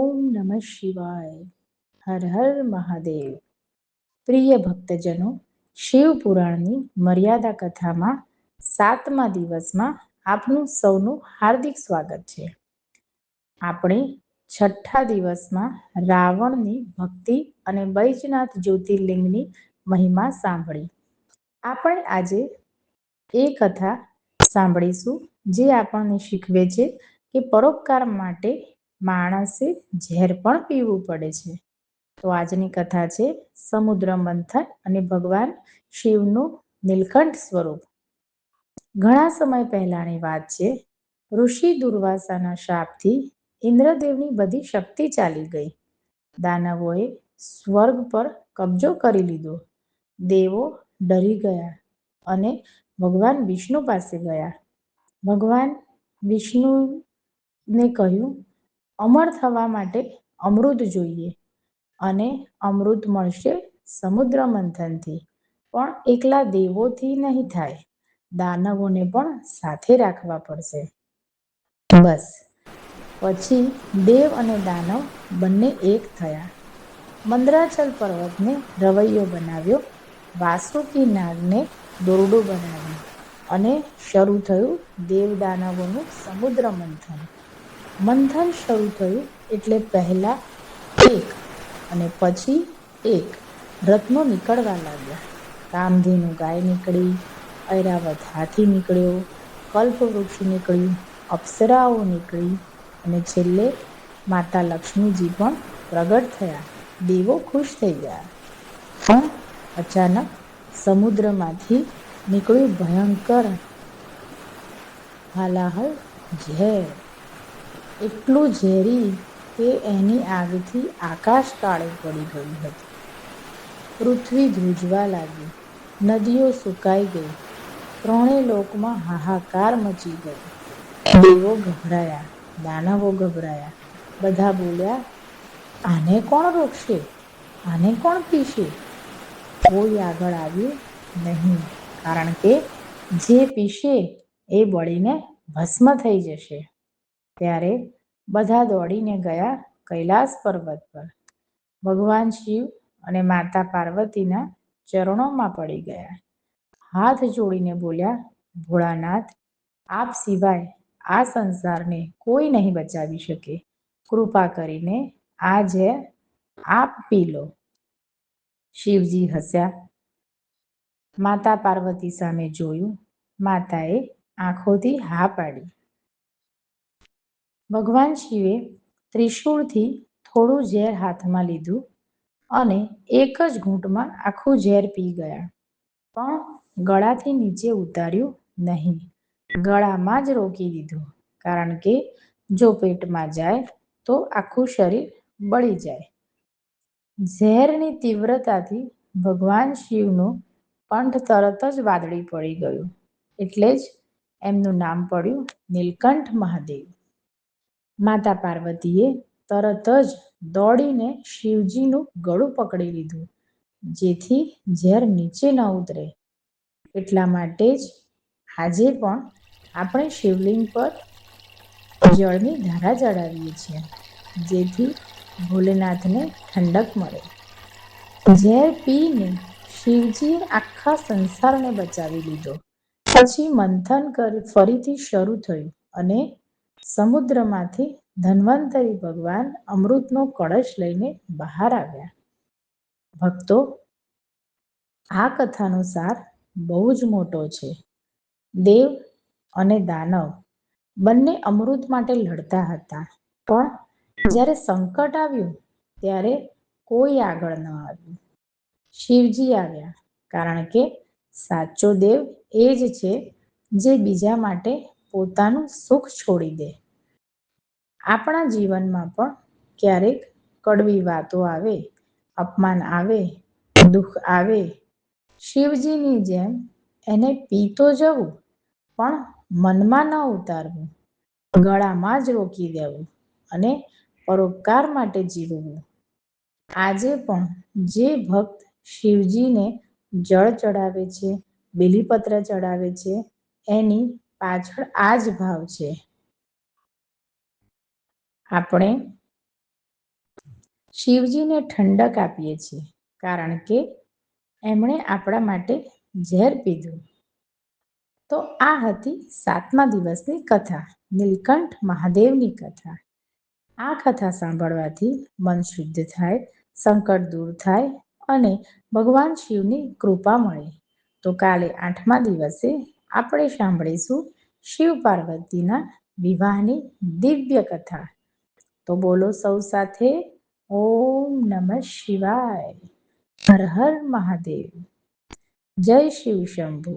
ઓમ નમઃ શિવાય. હર હર મહાદેવ. પ્રિય ભક્તજનો, શિવ પુરાણની મર્યાદા કથામાં 7મા દિવસમાં આપનું સૌનું હાર્દિક સ્વાગત છે. આપણે 6ઠ્ઠા દિવસમાં રાવણની ભક્તિ અને બૈજનાથ જ્યોતિર્લિંગની મહિમા સાંભળી. આપણે આજે એ કથા સાંભળીશું જે આપણને શીખવે છે કે પરોપકાર માટે માણસે ઝેર પણ પીવું પડે છે. તો આજની કથા છે સમુદ્ર મંથન અને ભગવાન શિવનું નીલકંઠ સ્વરૂપ. ઘણા સમય પહેલાની વાત છે. ઋષિ દુર્વાસાના શાપથી ઇન્દ્રદેવની બધી શક્તિ ચાલી ગઈ. દાનવોએ સ્વર્ગ પર કબજો કરી લીધો. દેવો ડરી ગયા અને ભગવાન વિષ્ણુ પાસે ગયા. ભગવાન વિષ્ણુને કહ્યું, અમર થવા માટે અમૃત જોઈએ અને અમૃત મળશે સમુદ્ર મંથનથી. પણ એકલા દેવોથી નહીં થાય, દાનવોને પણ સાથે રાખવા પડશે. બસ પછી દેવ અને દાનવ બંને એક થયા. મંદરાચલ પર્વતને રવૈયો બનાવ્યો, વાસુકી નાગને દોરડું બનાવ્યું અને શરૂ થયું દેવદાનવોનું સમુદ્ર મંથન. મંથન શરૂ થયું એટલે પહેલા એક અને પછી એક રત્નો નીકળવા લાગ્યા. કામધેનુ ગાય નીકળી, ઐરાવત હાથી નીકળ્યો, કલ્પવૃક્ષ નીકળ્યું, અપ્સરાઓ નીકળી અને છેલ્લે માતા લક્ષ્મીજી પણ પ્રગટ થયા. દેવો ખુશ થઈ ગયા. પણ અચાનક સમુદ્રમાંથી નીકળ્યું ભયંકર હાલાહલ ઝેર. એટલું ઝેરી કે એની આગથી આકાશ કાળું પડી ગયું હતું. પૃથ્વી ધ્રુજવા લાગી, નદીઓ સુકાઈ ગઈ, ત્રણેય લોકમાં હાહાકાર મચી ગયો. દેવો ગભરાયા, દાનવો ગભરાયા. બધા બોલ્યા, આને કોણ રોકશે? આને કોણ પીશે? કોઈ આગળ આવ્યું નહીં, કારણ કે જે પીશે એ બળીને ભસ્મ થઈ જશે. ત્યારે બધા દોડીને ગયા કૈલાસ પર્વત પર. ભગવાન શિવ અને માતા પાર્વતીના ચરણોમાં પડી ગયા. હાથ જોડીને બોલ્યા, ભોળાનાથ, આપ સિવાય આ સંસારને કોઈ નહીં બચાવી શકે. કૃપા કરીને આ ઝેર આપ પી લો. શિવજી હસ્યા. માતા પાર્વતી સામે જોયું. માતાએ આંખોથી હા પાડી. ભગવાન શિવે ત્રિશૂળથી થોડું ઝેર હાથમાં લીધું અને એક જ ઘૂંટમાં આખું ઝેર પી ગયા. પણ ગળાથી નીચે ઉતાર્યું નહીં, ગળામાં જ રોકી દીધું, કારણ કે જો પેટમાં જાય તો આખું શરીર બળી જાય. ઝેરની તીવ્રતાથી ભગવાન શિવનું કંઠ તરત જ વાદળી પડી ગયું. એટલે જ એમનું નામ પડ્યું નીલકંઠ મહાદેવ. માતા પાર્વતીએ તરત જ દોડીને શિવજીનું ગળું પકડી લીધું, જેથી ઝેર નીચે ન ઉતરે. એટલા માટે જ આજે પણ આપણે શિવલિંગ પર જળની ધારા ચડાવીએ છીએ, જેથી ભોલેનાથને ઠંડક મળે. ઝેર પીને શિવજીએ આખા સંસારને બચાવી લીધો. પછી મંથન ફરીથી શરૂ થયું અને સમુદ્રમાંથી ધન્વંતરી ભગવાન અમૃતનો કળશ લઈને બહાર આવ્યા. ભક્તો, આ કથાનો સાર બહુ જ મોટો છે. દેવ અને દાનવ બંને અમૃત માટે લડતા હતા, પણ જ્યારે સંકટ આવ્યું ત્યારે કોઈ આગળ ન આવ્યું. શિવજી આવ્યા, કારણ કે સાચો દેવ એ જ છે જે બીજા માટે પોતાનું સુખ છોડી દે. આપણા જીવનમાં પણ ક્યારેક કડવી વાતો આવે, અપમાન આવે, દુઃખ આવે. શિવજીની જેમ એને પીતો જવું, પણ મનમાં ન ઉતારવું, ગળામાં જ રોકી દેવું અને પરોપકાર માટે જીવવું. આજે પણ જે ભક્ત શિવજીને જળ ચડાવે છે, બીલીપત્ર ચડાવે છે, એની પાછળ આ જ ભાવ છે. આપણે શિવજીને ઠંડક આપીએ છીએ, કારણ કે એમણે આપણા માટે ઝેર પીધું. તો આ હતી 7મા દિવસની કથા, નીલકંઠ મહાદેવની કથા. આ કથા સાંભળવાથી મન શુદ્ધ થાય, સંકટ દૂર થાય અને ભગવાન શિવની કૃપા મળે. તો કાલે 8મા દિવસે આપણે સાંભળીશું શિવ પાર્વતીના વિવાહની દિવ્ય કથા. તો બોલો સૌ સાથે, ઓમ નમઃ શિવાય. હર હર મહાદેવ. જય શિવ શંભુ.